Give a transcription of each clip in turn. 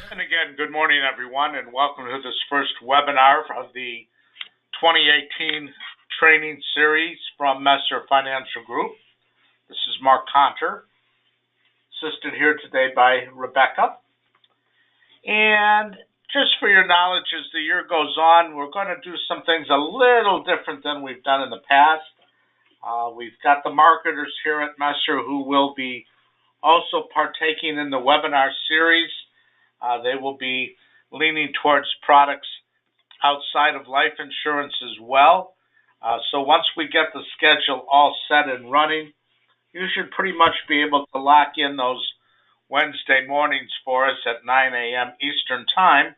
And again, good morning, everyone, and welcome to this first webinar of the 2018 training series from Messer Financial Group. This is Mark Conter, assisted here today by Rebecca. And just for your knowledge, as the year goes on, we're going to do some things a little different than we've done in the past. We've got the marketers here at Messer who will be also partaking in the webinar series. They will be leaning towards products outside of life insurance as well. So once we get the schedule all set and running, you should pretty much be able to lock in those Wednesday mornings for us at 9 a.m. Eastern Time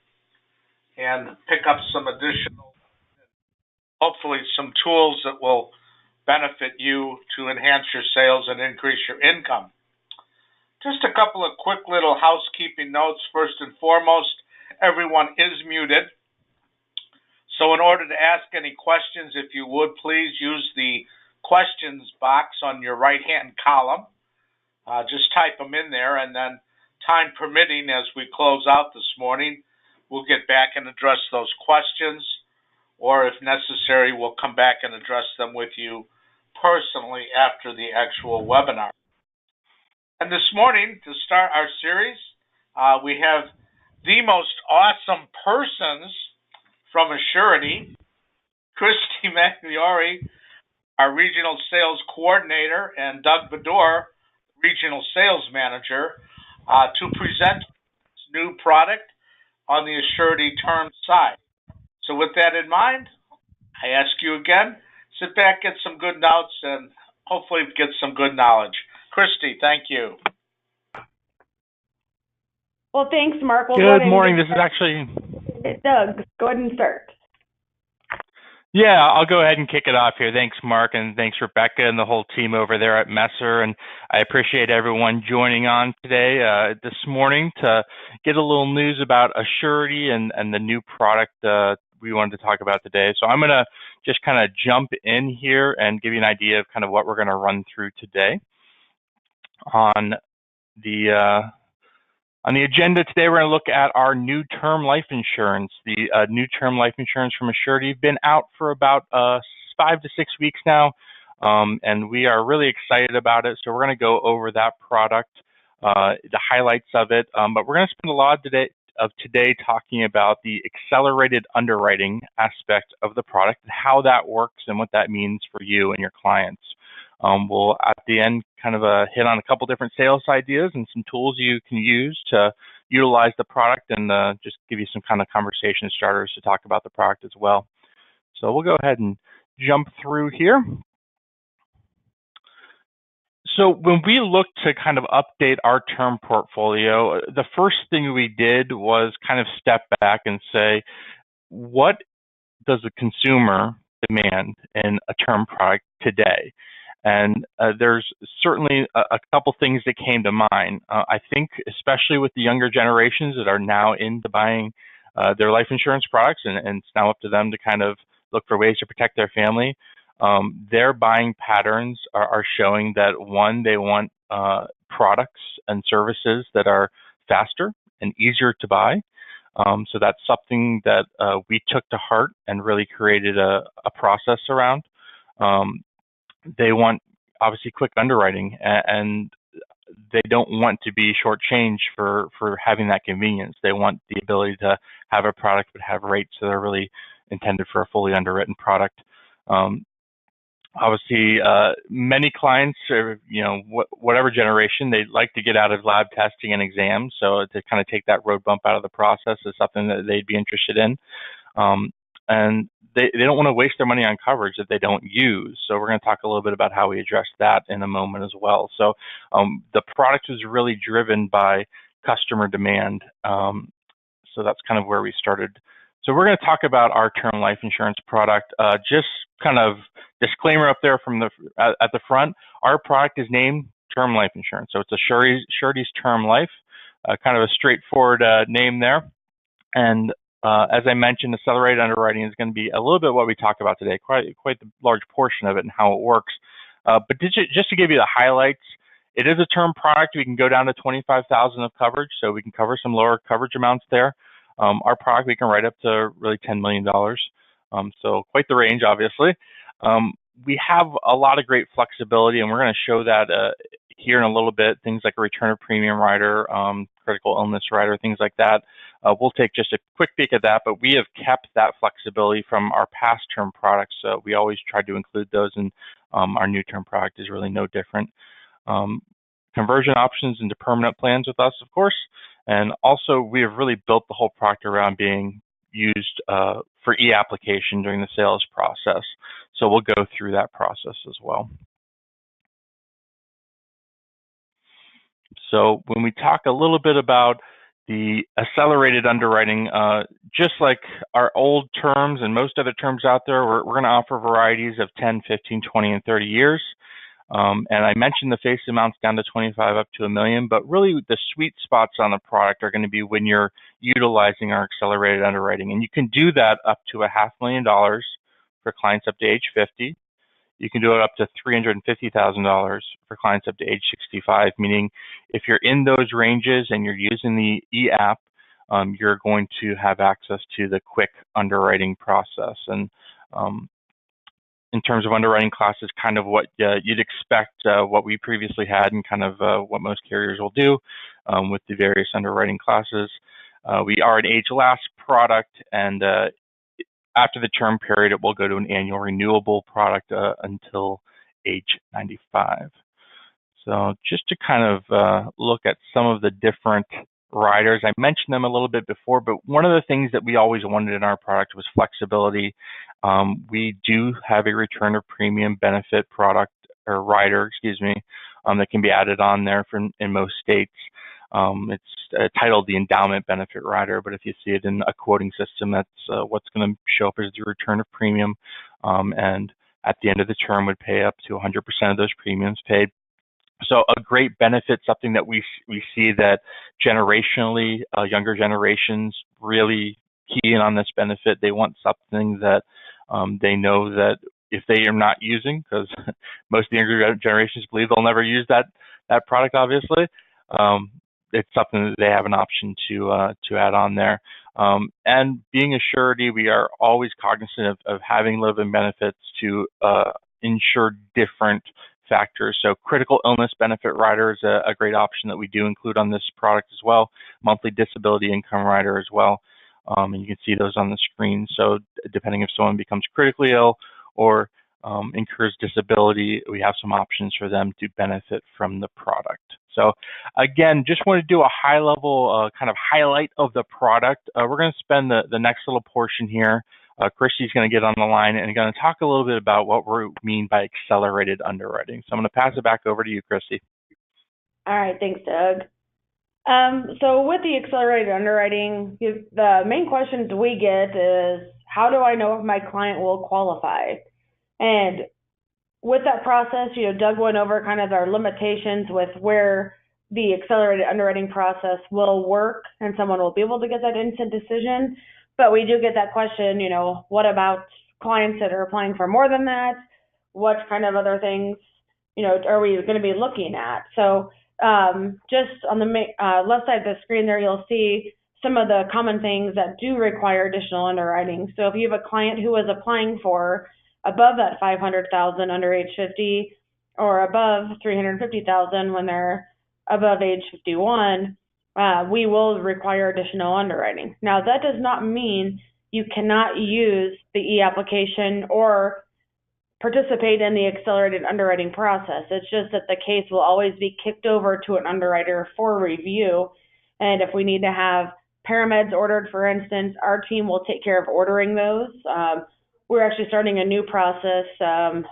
and pick up some additional, hopefully some tools that will benefit you to enhance your sales and increase your income. Just a couple of quick little housekeeping notes. First and foremost, everyone is muted. So in order to ask any questions, if you would, please use the questions box on your right-hand column. Just type them in there, and then time permitting, as we close out this morning, we'll get back and address those questions, or if necessary, we'll come back and address them with you personally after the actual webinar. And this morning, to start our series, we have the most awesome persons from Assurity, Christy Magliori, our Regional Sales Coordinator, and Doug Bedore, Regional Sales Manager, to present this new product on the Assurity term side. So with that in mind, I ask you again, sit back, get some good notes, and hopefully get some good knowledge. Christy, thank you. Well, thanks, Mark. Good morning. This is actually Doug. Go ahead and start. Yeah, I'll go ahead and kick it off here. Thanks, Mark, and thanks, Rebecca, and the whole team over there at Messer. And I appreciate everyone joining on today, this morning, to get a little news about Assurity and the new product we wanted to talk about today. So I'm going to just kind of jump in here and give you an idea of kind of what we're going to run through today. On the agenda today, we're going to look at our new term life insurance. The new term life insurance from Assurity, been out for about 5 to 6 weeks now, and we are really excited about it. So we're going to go over that product, the highlights of it, but we're going to spend a lot of today talking about the accelerated underwriting aspect of the product and how that works and what that means for you and your clients. We'll, at the end, kind of hit on a couple different sales ideas and some tools you can use to utilize the product, and just give you some kind of conversation starters to talk about the product as well. So we'll go ahead and jump through here. So when we looked to kind of update our term portfolio, the first thing we did was kind of step back and say, what does the consumer demand in a term product today? And there's certainly a couple things that came to mind. I think especially with the younger generations that are now into buying their life insurance products, and it's now up to them to kind of look for ways to protect their family. Their buying patterns are showing that, one, they want products and services that are faster and easier to buy. So that's something that we took to heart and really created a process around. They want, obviously, quick underwriting, and they don't want to be shortchanged for having that convenience. They want the ability to have a product but have rates that are really intended for a fully underwritten product. Obviously, many clients, are, whatever generation, they like to get out of lab testing and exams. So to kind of take that road bump out of the process is something that they'd be interested in. And they don't want to waste their money on coverage that they don't use. So we're going to talk a little bit about how we address that in a moment as well. So the product was really driven by customer demand. So that's kind of where we started. So we're going to talk about our term life insurance product. Just kind of disclaimer up there from at the front, our product is named term life insurance. So it's Assurity's Term Life, kind of a straightforward name there. And as I mentioned, accelerated underwriting is going to be a little bit what we talk about today, quite the large portion of it and how it works. But just to give you the highlights, It is a term product. We can go down to 25,000 of coverage, so we can cover some lower coverage amounts there. Our product, we can write up to really $10 million. So quite the range, obviously. We have a lot of great flexibility, and we're going to show that here in a little bit. Things like a return of premium rider, critical illness rider, things like that. We'll take just a quick peek at that, but we have kept that flexibility from our past term products. So we always try to include those, and our new term product is really no different. Conversion options into permanent plans with us, of course. And also, we have really built the whole product around being used for e-application during the sales process. So we'll go through that process as well. So when we talk a little bit about the accelerated underwriting, just like our old terms and most other terms out there, we're going to offer varieties of 10, 15, 20, and 30 years. And I mentioned the face amounts down to 25 up to $1 million, but really the sweet spots on the product are going to be when you're utilizing our accelerated underwriting. And you can do that up to $500,000 for clients up to age 50. You can do it up to $350,000 for clients up to age 65, meaning if you're in those ranges and you're using the e-app, you're going to have access to the quick underwriting process. And in terms of underwriting classes, kind of what you'd expect, what we previously had, and kind of what most carriers will do with the various underwriting classes. We are an age-last product, and after the term period, it will go to an annual renewable product until age 95. So just to kind of look at some of the different riders, I mentioned them a little bit before, but one of the things that we always wanted in our product was flexibility. We do have a return of premium benefit product, or rider, excuse me, that can be added on there in most states. It's titled the endowment benefit rider, but if you see it in a quoting system, that's what's going to show up as the return of premium, and at the end of the term would pay up to 100% of those premiums paid. So a great benefit, something that we see that generationally, younger generations really key in on this benefit. They want something that they know that if they are not using, because most of the younger generations believe they'll never use that product, obviously. It's something that they have an option to add on there. And being a surety, we are always cognizant of having living benefits to ensure different factors. So critical illness benefit rider is a great option that we do include on this product as well. Monthly disability income rider as well. And you can see those on the screen. So depending if someone becomes critically ill or incurs disability, we have some options for them to benefit from the product. So again, just want to do a high level kind of highlight of the product. We're going to spend the next little portion here. Christy's going to get on the line and going to talk a little bit about what we mean by accelerated underwriting. So I'm going to pass it back over to you, Christy. All right, thanks, Doug. So with the accelerated underwriting, the main questions we get is, how do I know if my client will qualify? And with that process, Doug went over kind of our limitations with where the accelerated underwriting process will work and someone will be able to get that instant decision. But we do get that question, what about clients that are applying for more than that? What kind of other things, are we going to be looking at? So just on the left side of the screen there, you'll see some of the common things that do require additional underwriting. So if you have a client who is applying for above that 500,000 under age 50 or above 350,000 when they're above age 51, we will require additional underwriting. Now, that does not mean you cannot use the e-application or participate in the accelerated underwriting process. It's just that the case will always be kicked over to an underwriter for review. And if we need to have parameds ordered, for instance, our team will take care of ordering those. We're actually starting a new process.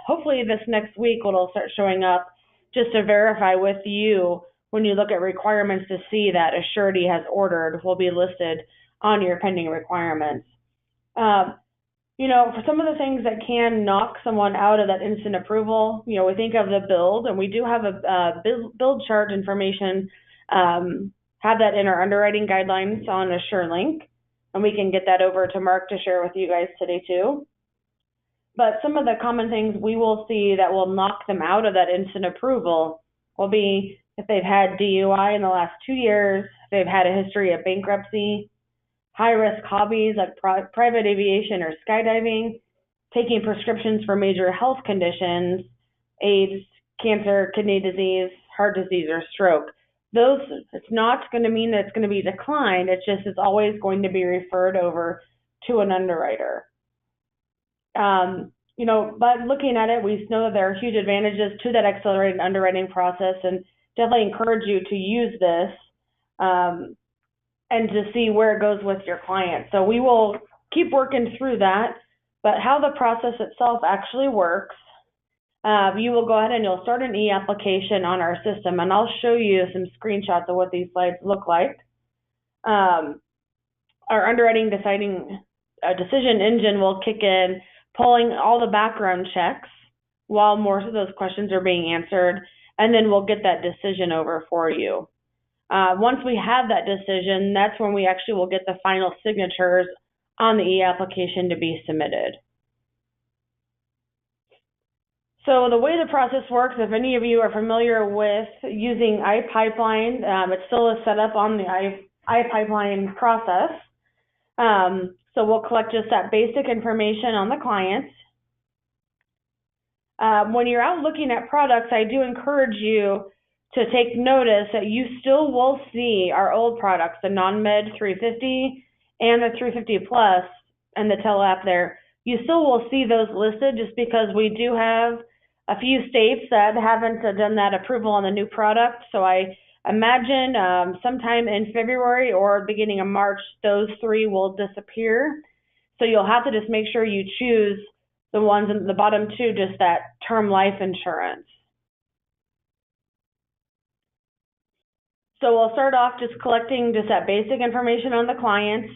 Hopefully this next week it'll start showing up just to verify with you when you look at requirements to see that Assurity has ordered will be listed on your pending requirements. For some of the things that can knock someone out of that instant approval, we think of the build, and we do have a build chart information, have that in our underwriting guidelines on AssureLink, and we can get that over to Mark to share with you guys today too. But some of the common things we will see that will knock them out of that instant approval will be if they've had DUI in the last 2 years, if they've had a history of bankruptcy, high-risk hobbies like private aviation or skydiving, taking prescriptions for major health conditions, AIDS, cancer, kidney disease, heart disease, or stroke. Those, it's not going to mean that it's going to be declined. It's just it's always going to be referred over to an underwriter. But looking at it, we know that there are huge advantages to that accelerated underwriting process, and definitely encourage you to use this and to see where it goes with your client. So we will keep working through that, but how the process itself actually works, you will go ahead and you'll start an e-application on our system, and I'll show you some screenshots of what these slides look like. Our underwriting decision engine will kick in, pulling all the background checks while more of those questions are being answered, and then we'll get that decision over for you. Once we have that decision, that's when we actually will get the final signatures on the e-application to be submitted. So the way the process works, if any of you are familiar with using iPipeline, it still is set up on the iPipeline process. So we'll collect just that basic information on the clients. When you're out looking at products, I do encourage you to take notice that you still will see our old products, the non-med 350 and the 350 plus and the tele-app there. You still will see those listed just because we do have a few states that haven't done that approval on the new product. So I imagine sometime in February or beginning of March, those three will disappear. So you'll have to just make sure you choose the ones in the bottom two, just that term life insurance. So we'll start off just collecting just that basic information on the clients,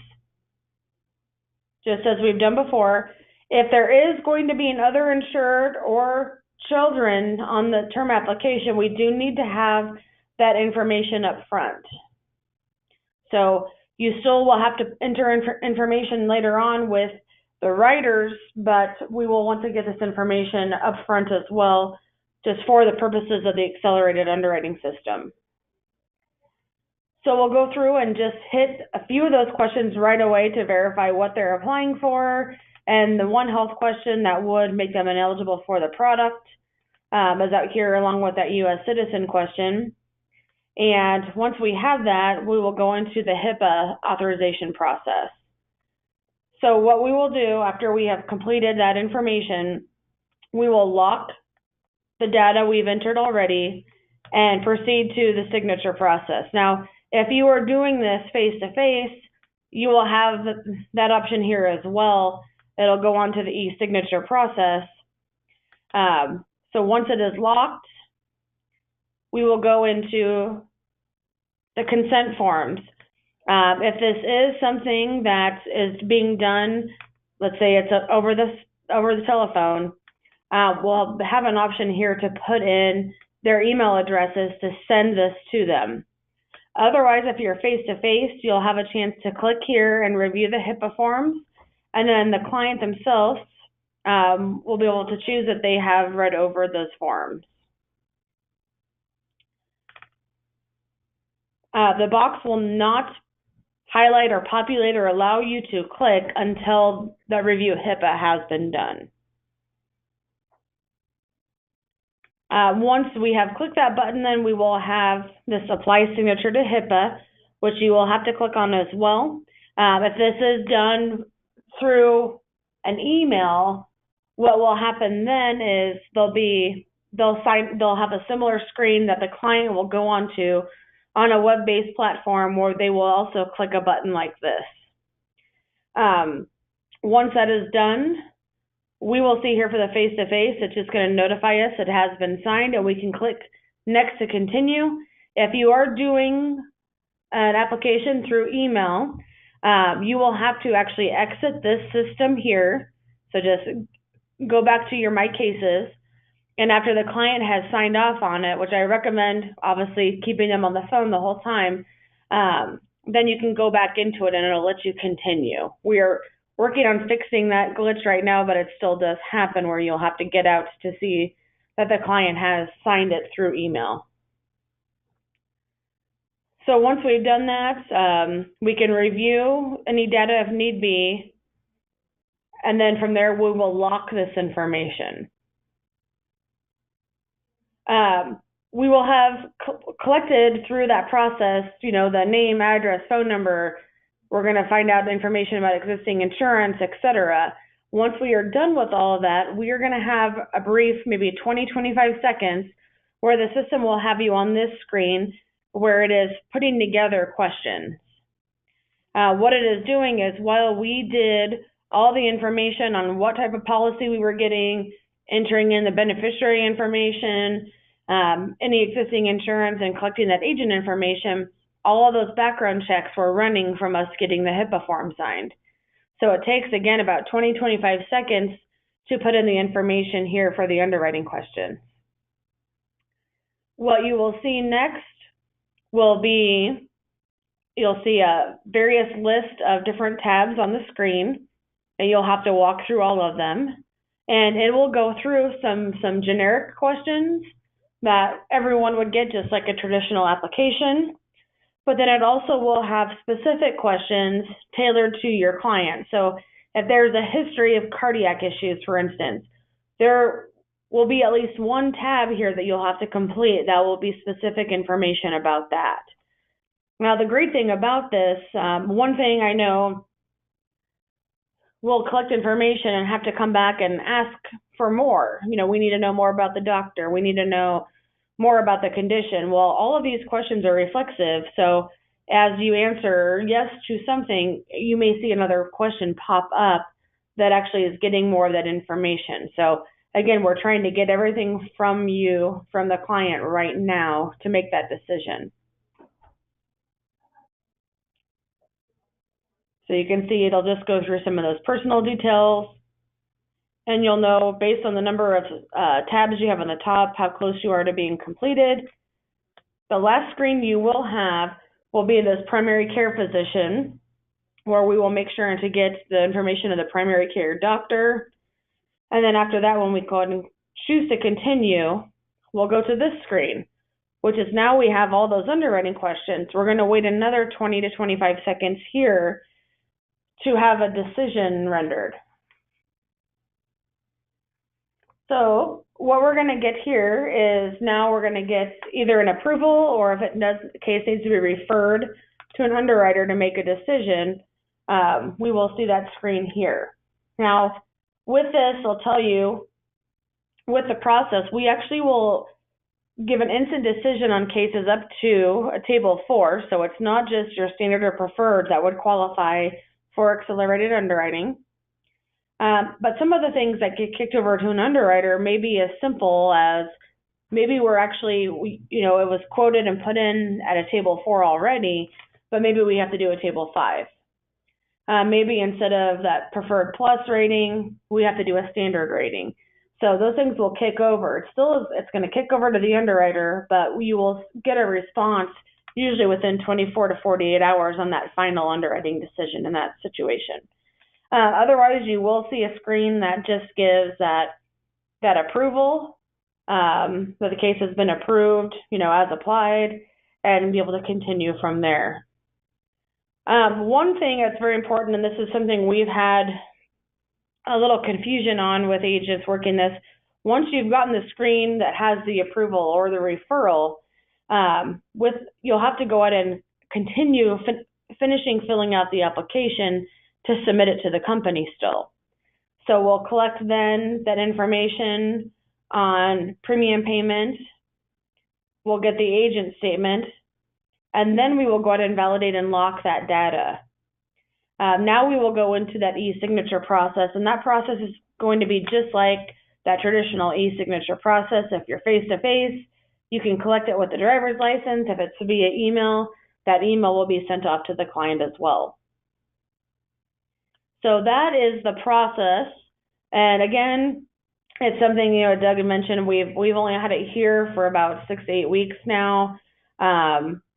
just as we've done before. If there is going to be another insured or children on the term application, we do need to have that information up front. So you still will have to enter information later on with the writers, but we will want to get this information up front as well, just for the purposes of the accelerated underwriting system. So we'll go through and just hit a few of those questions right away to verify what they're applying for, and the one health question that would make them ineligible for the product is out here along with that U.S. citizen question. And once we have that, we will go into the HIPAA authorization process. So what we will do after we have completed that information, we will lock the data we've entered already and proceed to the signature process. Now, if you are doing this face-to-face, you will have that option here as well. It'll go on to the e-signature process. So once it is locked, we will go into the consent forms. If this is something that is being done, let's say it's over the telephone, we'll have an option here to put in their email addresses to send this to them. Otherwise, if you're face-to-face, you'll have a chance to click here and review the HIPAA forms, and then the client themselves will be able to choose that they have read over those forms. The box will not highlight or populate or allow you to click until the review HIPAA has been done. Once we have clicked that button, then we will have this apply signature to HIPAA, which you will have to click on as well. If this is done through an email, what will happen then is they'll have a similar screen that the client will go onto on a web-based platform where they will also click a button like this. Once that is done, we will see here for the face-to-face, it's just going to notify us it has been signed, and we can click next to continue. If you are doing an application through email, you will have to actually exit this system here. So just go back to your My Cases, and after the client has signed off on it, which I recommend obviously keeping them on the phone the whole time, then you can go back into it and it'll let you continue. We are working on fixing that glitch right now, but it still does happen where you'll have to get out to see that the client has signed it through email. So once we've done that, we can review any data if need be, and then from there we will lock this information. We will have collected through that process, the name, address, phone number. We're going to find out information about existing insurance, etc. Once we are done with all of that, we are going to have a brief, maybe 20, 25 seconds, where the system will have you on this screen where it is putting together questions. What it is doing is, while we did all the information on what type of policy we were getting, entering in the beneficiary information, any existing insurance, and collecting that agent information, all of those background checks were running from us getting the HIPAA form signed. So it takes, again, about 20, 25 seconds to put in the information here for the underwriting question. What you will see next will be, you'll see a various list of different tabs on the screen, and you'll have to walk through all of them. And it will go through some generic questions that everyone would get, just like a traditional application. But then it also will have specific questions tailored to your client. So if there's a history of cardiac issues, for instance, there will be at least one tab here that you'll have to complete that will be specific information about that. Now, the great thing about this, one thing I know, we'll collect information and have to come back and ask for more. We need to know more about the doctor. We need to know more about the condition. Well, all of these questions are reflexive, so as you answer yes to something, you may see another question pop up that actually is getting more of that information. So again, we're trying to get everything from you, from the client right now, to make that decision. So you can see it'll just go through some of those personal details, and you'll know based on the number of tabs you have on the top how close you are to being completed. The last screen you will have will be this primary care physician, where we will make sure to get the information of the primary care doctor. And then after that, when we go ahead and choose to continue, we'll go to this screen, which is now we have all those underwriting questions. We're going to wait another 20 to 25 seconds here to have a decision rendered. So what we're going to get here is, now we're going to get either an approval, or if the case needs to be referred to an underwriter to make a decision, we will see that screen here. Now, with this, I'll tell you, with the process, we actually will give an instant decision on cases up to a table 4. So it's not just your standard or preferred that would qualify for accelerated underwriting. But some of the things that get kicked over to an underwriter may be as simple as, maybe we're actually, it was quoted and put in at a table 4 already, but maybe we have to do a table 5. Maybe instead of that preferred plus rating, we have to do a standard rating. So those things will kick over. It's going to kick over to the underwriter, but you will get a response usually within 24 to 48 hours on that final underwriting decision in that situation. Otherwise, you will see a screen that just gives that approval, that the case has been approved, as applied, and be able to continue from there. One thing that's very important, and this is something we've had a little confusion on with agents working this, once you've gotten the screen that has the approval or the referral, you'll have to go ahead and continue finishing filling out the application to submit it to the company still. So we'll collect then that information on premium payment. We'll get the agent statement, and then we will go ahead and validate and lock that data. Now we will go into that e-signature process, and that process is going to be just like that traditional e-signature process. If you're face-to-face, you can collect it with the driver's license. If it's via email, that email will be sent off to the client as well. So that is the process. And again, it's something, Doug had mentioned, we've only had it here for about 6 to 8 weeks now.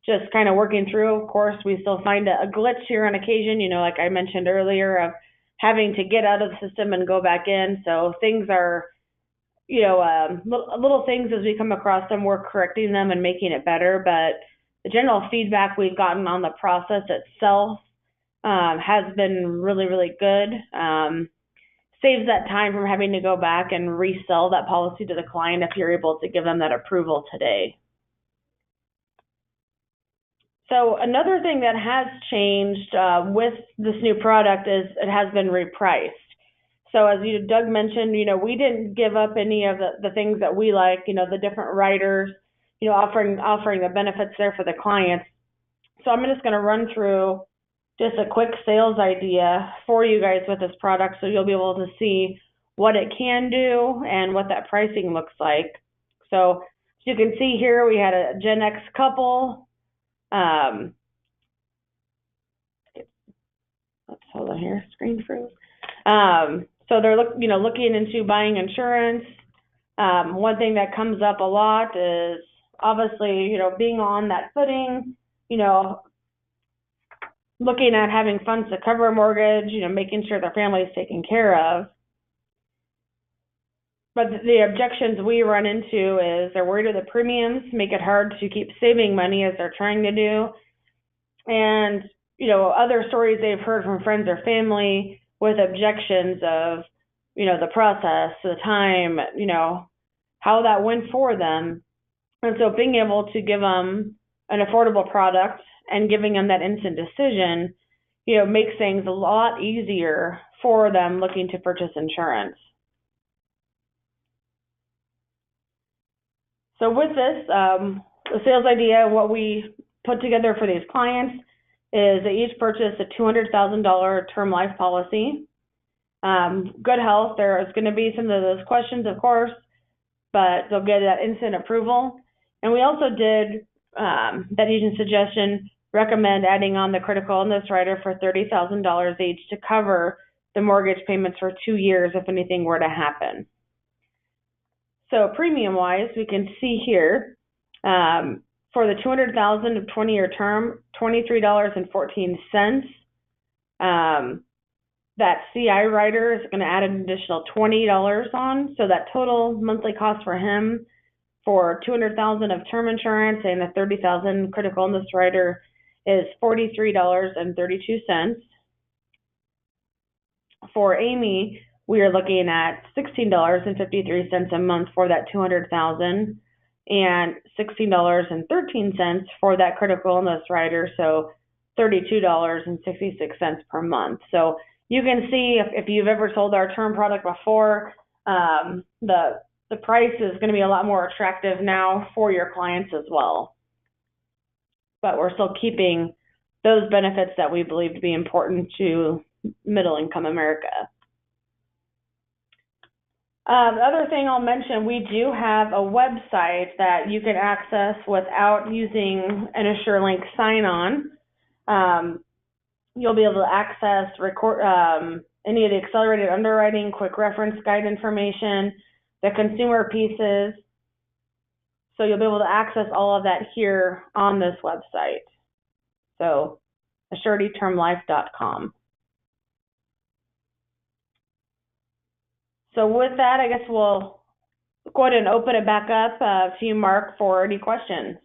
Just kind of working through. Of course, we still find a glitch here on occasion, like I mentioned earlier, of having to get out of the system and go back in. So things are, little things as we come across them, we're correcting them and making it better. But the general feedback we've gotten on the process itself has been really, really good. Saves that time from having to go back and resell that policy to the client if you're able to give them that approval today. So another thing that has changed with this new product is it has been repriced. So as Doug mentioned, we didn't give up any of the things that we like, the different riders, offering the benefits there for the clients. So I'm just going to run through just a quick sales idea for you guys with this product so you'll be able to see what it can do and what that pricing looks like. So as you can see here, we had a Gen X couple. Let's hold on here, screen froze. So they're looking into buying insurance. One thing that comes up a lot is obviously, being on that footing, looking at having funds to cover a mortgage, making sure their family is taken care of. But the objections we run into is they're worried of the premiums, make it hard to keep saving money as they're trying to do. And, other stories they've heard from friends or family with objections of, the process, the time, how that went for them. And so being able to give them an affordable product and giving them that instant decision, makes things a lot easier for them looking to purchase insurance. So with this, the sales idea, what we put together for these clients is they each purchase a $200,000 term life policy. Good health, there is going to be some of those questions, of course, but they'll get that instant approval. And we also did, that agent suggestion, recommend adding on the critical illness rider for $30,000 each to cover the mortgage payments for 2 years if anything were to happen. So premium-wise, we can see here, for the $200,000 of 20-year term, $23.14. That CI rider is going to add an additional $20 on, so that total monthly cost for him for $200,000 of term insurance and the $30,000 critical illness rider is $43.32. For Amy, we are looking at $16.53 a month for that $200,000 and $16.13 for that critical illness rider, so $32.66 per month. So you can see if you've ever sold our term product before, the price is going to be a lot more attractive now for your clients as well. But we're still keeping those benefits that we believe to be important to middle-income America. The other thing I'll mention, we do have a website that you can access without using an AssureLink sign-on. You'll be able to access any of the accelerated underwriting, quick reference guide information, the consumer pieces. So you'll be able to access all of that here on this website. So AssurityTermLife.com. So with that, I guess we'll go ahead and open it back up to you, Mark, for any questions.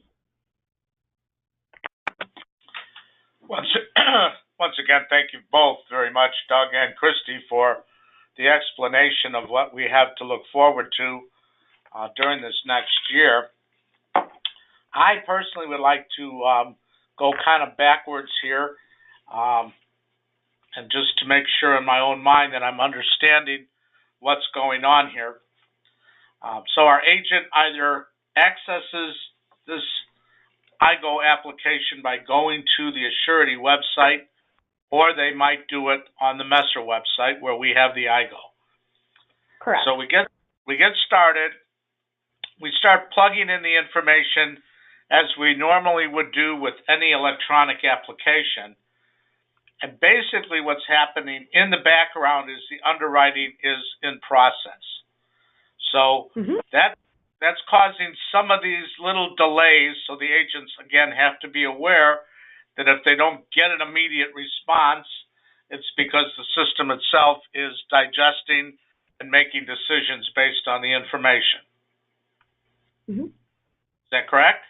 Once again, thank you both very much, Doug and Christy, for the explanation of what we have to look forward to during this next year. I personally would like to go kind of backwards here and just to make sure in my own mind that I'm understanding what's going on here. So our agent either accesses this IGO application by going to the Assurity website, or they might do it on the Messer website where we have the IGO. Correct. So we get started. We start plugging in the information as we normally would do with any electronic application. And basically what's happening in the background is the underwriting is in process. So that's causing some of these little delays. So the agents, again, have to be aware that if they don't get an immediate response, it's because the system itself is digesting and making decisions based on the information. Is that correct?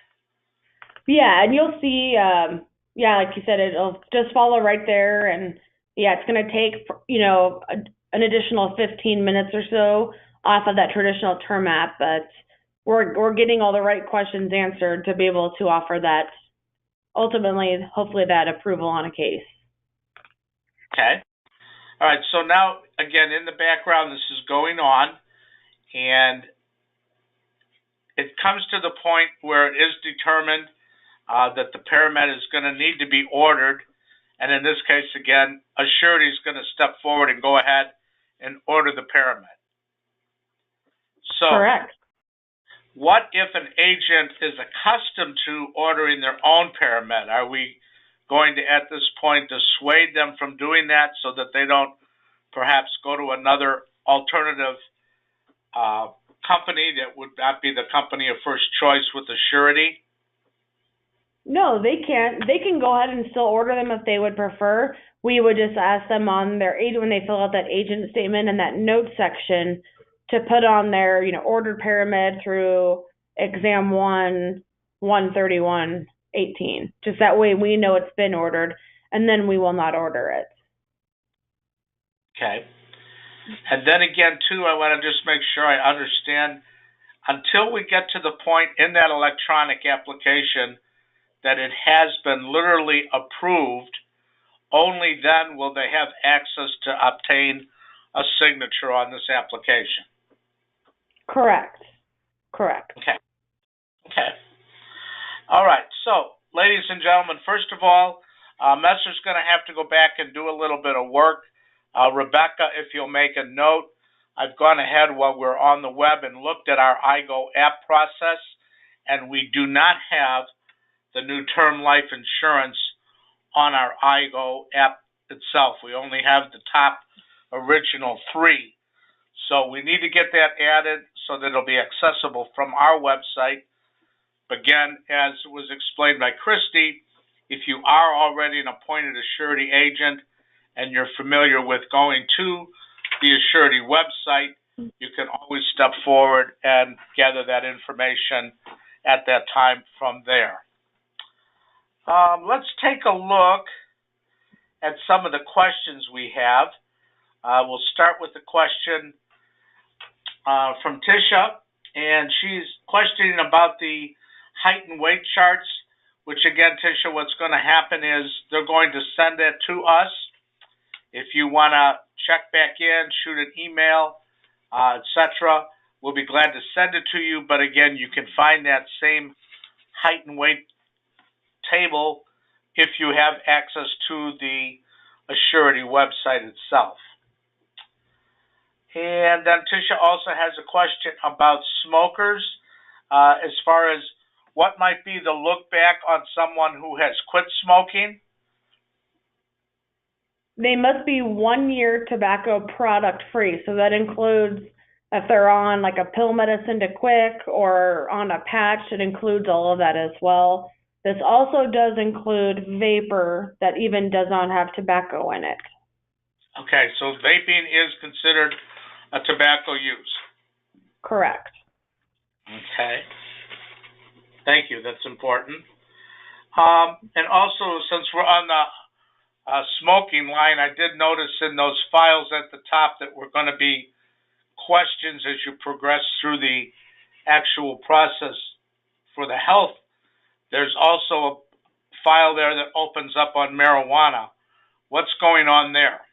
Yeah, and you'll see, yeah, like you said, it'll just follow right there, and yeah, it's going to take, an additional 15 minutes or so off of that traditional term app, but we're getting all the right questions answered to be able to offer that, ultimately, hopefully, that approval on a case. Okay. All right. So now, again, in the background, this is going on, and it comes to the point where it is determined that the paramed is going to need to be ordered. And in this case, again, Assurity is going to step forward and go ahead and order the paramed. So, correct. What if an agent is accustomed to ordering their own paramed? Are we going to, at this point, dissuade them from doing that so that they don't perhaps go to another alternative company that would not be the company of first choice with Assurity? No, they can't. They can go ahead and still order them if they would prefer. We would just ask them on their agent, when they fill out that agent statement and that note section, to put on their, ordered paramed through exam 1/1/31/18. Just that way we know it's been ordered, and then we will not order it. Okay. And then again, too, I want to just make sure I understand, until we get to the point in that electronic application that it has been literally approved, only then will they have access to obtain a signature on this application. Correct. Okay. All right. So, ladies and gentlemen, first of all, Messer's going to have to go back and do a little bit of work. Rebecca, if you'll make a note, I've gone ahead while we're on the web and looked at our iGo app process, and we do not have the new term life insurance on our iGo app itself. We only have the top original 3. So we need to get that added so that it'll be accessible from our website. Again, as was explained by Christy, if you are already an appointed Assurity agent and you're familiar with going to the Assurity website, you can always step forward and gather that information at that time from there. Let's take a look at some of the questions we have. We'll start with the question from Tisha, and she's questioning about the height and weight charts, which again, Tisha, what's going to happen is they're going to send that to us. If you want to check back in, shoot an email, etc., we'll be glad to send it to you. But again, you can find that same height and weight table if you have access to the Assurity website itself. And then Tisha also has a question about smokers, as far as what might be the look back on someone who has quit smoking. They must be 1 year tobacco product free. So that includes if they're on like a pill medicine to quit or on a patch, it includes all of that as well. This also does include vapor that even does not have tobacco in it. Okay, so vaping is considered a tobacco use. Correct. Okay. Thank you. That's important. And also, since we're on the smoking line, I did notice in those files at the top that we're going to be questions as you progress through the actual process for the health. There's also a file there that opens up on marijuana. What's going on there?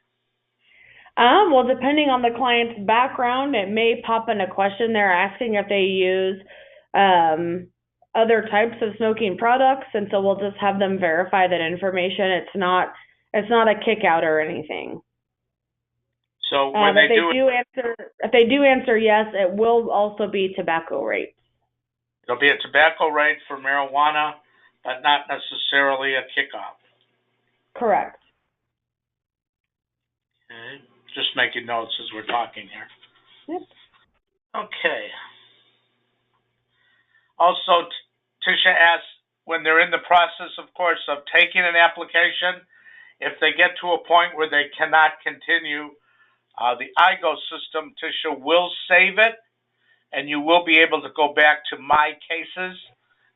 Well, depending on the client's background, it may pop in a question there asking if they use other types of smoking products, and so we'll just have them verify that information. It's not a kick out or anything. So when if they do answer yes, it will also be tobacco rates. It'll be a tobacco rate for marijuana, but not necessarily a kick-off. Correct. Okay. Just making notes as we're talking here. Yep. Okay. Also, Tisha asks, when they're in the process, of course, of taking an application, if they get to a point where they cannot continue, the iGo system, Tisha, will save it, and you will be able to go back to My Cases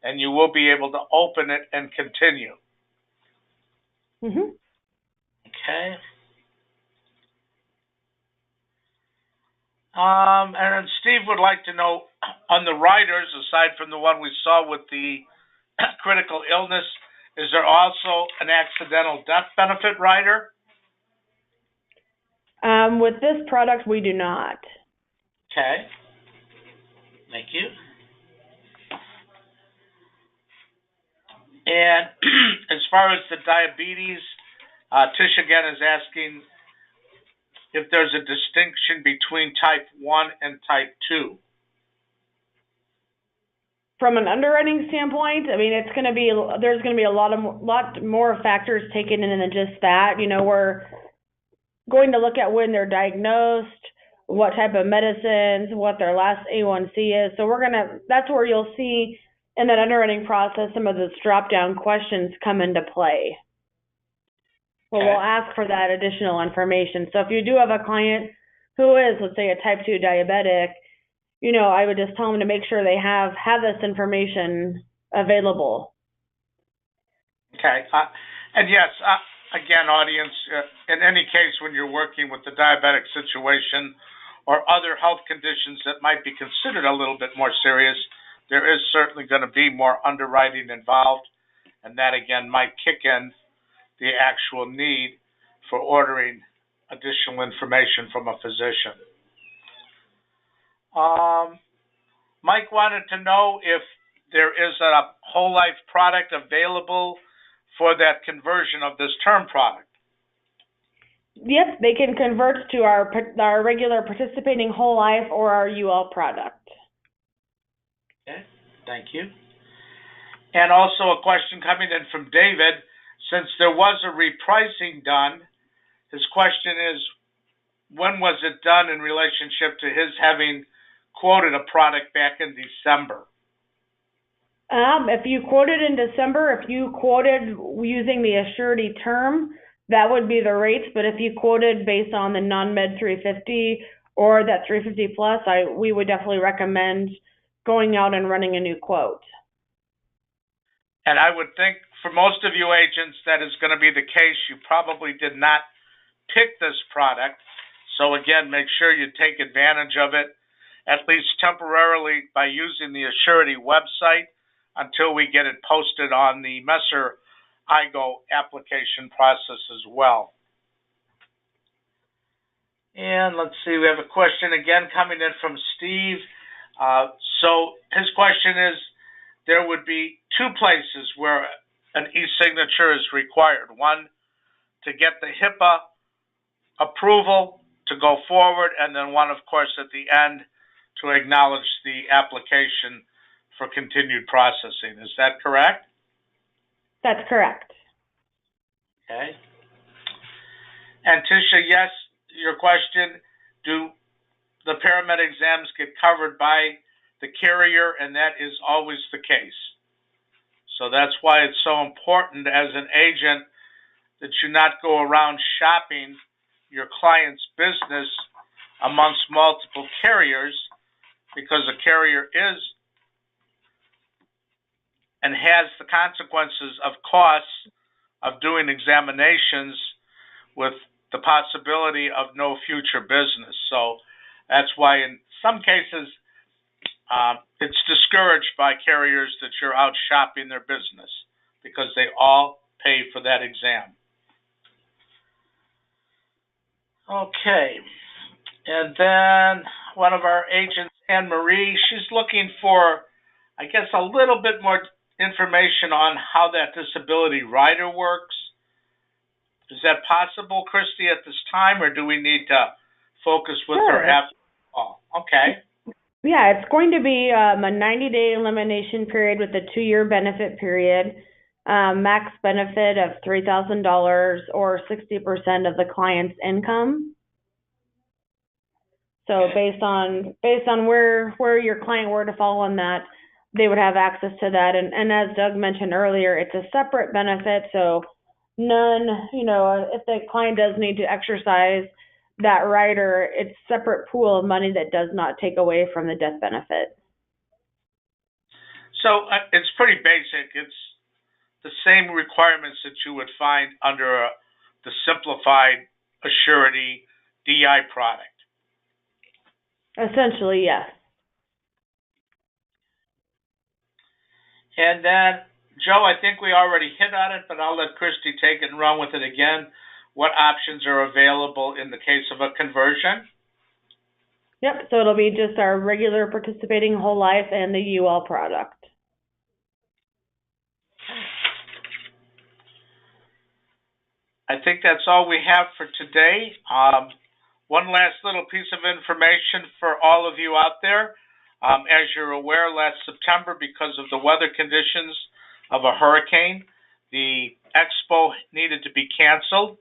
and you will be able to open it and continue. Mm-hmm. Okay. And then Steve would like to know, on the riders, aside from the one we saw with the critical illness, is there also an accidental death benefit rider? With this product, we do not. Okay. Thank you. And as far as the diabetes, Tish again is asking if there's a distinction between type 1 and type 2. From an underwriting standpoint, I mean, there's going to be a lot more factors taken in than just that. You know, we're going to look at when they're diagnosed, what type of medicines, what their last A1C is. So that's where you'll see in that underwriting process some of those drop-down questions come into play. Well, Okay. we'll ask for that additional information. So if you do have a client who is, let's say, a type 2 diabetic, you know, I would just tell them to make sure they have this information available. Okay. And yes, again, audience, in any case, when you're working with the diabetic situation or other health conditions that might be considered a little bit more serious, there is certainly going to be more underwriting involved, and that, again, might kick in the actual need for ordering additional information from a physician. Mike wanted to know if there is a whole life product available for that conversion of this term product. Yep, they can convert to our regular participating whole life or our UL product. Okay, thank you. And also a question coming in from David. Since there was a repricing done, his question is, when was it done in relationship to his having quoted a product back in December? If you quoted in December, if you quoted using the Assurity term, that would be the rates. But if you quoted based on the non-med 350 or that 350 plus, we would definitely recommend going out and running a new quote. And I would think for most of you agents that is going to be the case. You probably did not pick this product. So again, make sure you take advantage of it, at least temporarily, by using the Assurity website until we get it posted on the Messer IGO application process as well. And let's see, we have a question again coming in from Steve. So his question is, there would be two places where an e-signature is required. One, to get the HIPAA approval to go forward, and then one, of course, at the end to acknowledge the application for continued processing. Is that correct? That's correct. Okay. And Tisha, yes, your question, do the paramed exams get covered by the carrier? And that is always the case. So that's why it's so important as an agent that you not go around shopping your client's business amongst multiple carriers, because a carrier is and has the consequences of costs of doing examinations with the possibility of no future business. So that's why in some cases it's discouraged by carriers that you're out shopping their business, because they all pay for that exam. Okay. And then one of our agents, Anne Marie, she's looking for, I guess, a little bit more information on how that disability rider works. Is that possible, Christy, at this time, or do we need to focus with her after the call? Okay. Yeah, it's going to be a 90-day elimination period with a 2-year benefit period, max benefit of $3,000 or 60% of the client's income. So based on where your client were to fall on that, they would have access to that. And as Doug mentioned earlier, it's a separate benefit, so none, if the client does need to exercise that rider, it's a separate pool of money that does not take away from the death benefit. So it's pretty basic. It's the same requirements that you would find under the simplified Assurity DI product. Essentially, yes. And then, Joe, I think we already hit on it, but I'll let Christy take it and run with it again. What options are available in the case of a conversion? Yep, so it'll be just our regular participating whole life and the UL product. I think that's all we have for today. One last little piece of information for all of you out there. As you're aware, last September, because of the weather conditions of a hurricane, the expo needed to be canceled.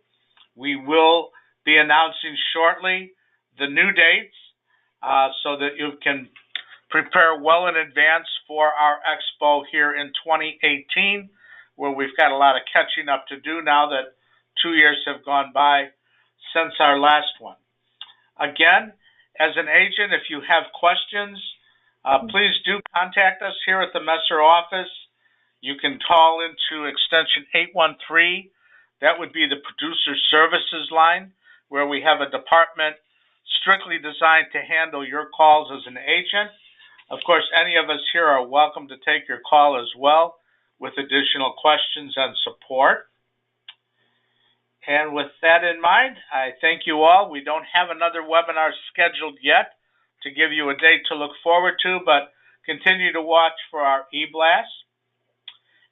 We will be announcing shortly the new dates so that you can prepare well in advance for our expo here in 2018, where we've got a lot of catching up to do now that 2 years have gone by since our last one. Again, as an agent, if you have questions, please do contact us here at the Messer office. You can call into extension 813. That would be the producer services line, where we have a department strictly designed to handle your calls as an agent. Of course, any of us here are welcome to take your call as well with additional questions and support. And with that in mind, I thank you all. We don't have another webinar scheduled yet to give you a date to look forward to, but continue to watch for our e-blast.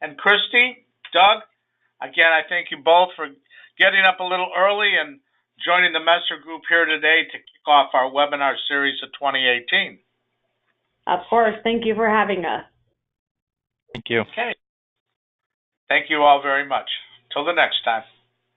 And Christy, Doug, again, I thank you both for getting up a little early and joining the Messer Group here today to kick off our webinar series of 2018. Of course. Thank you for having us. Thank you. Okay. Thank you all very much. Till the next time.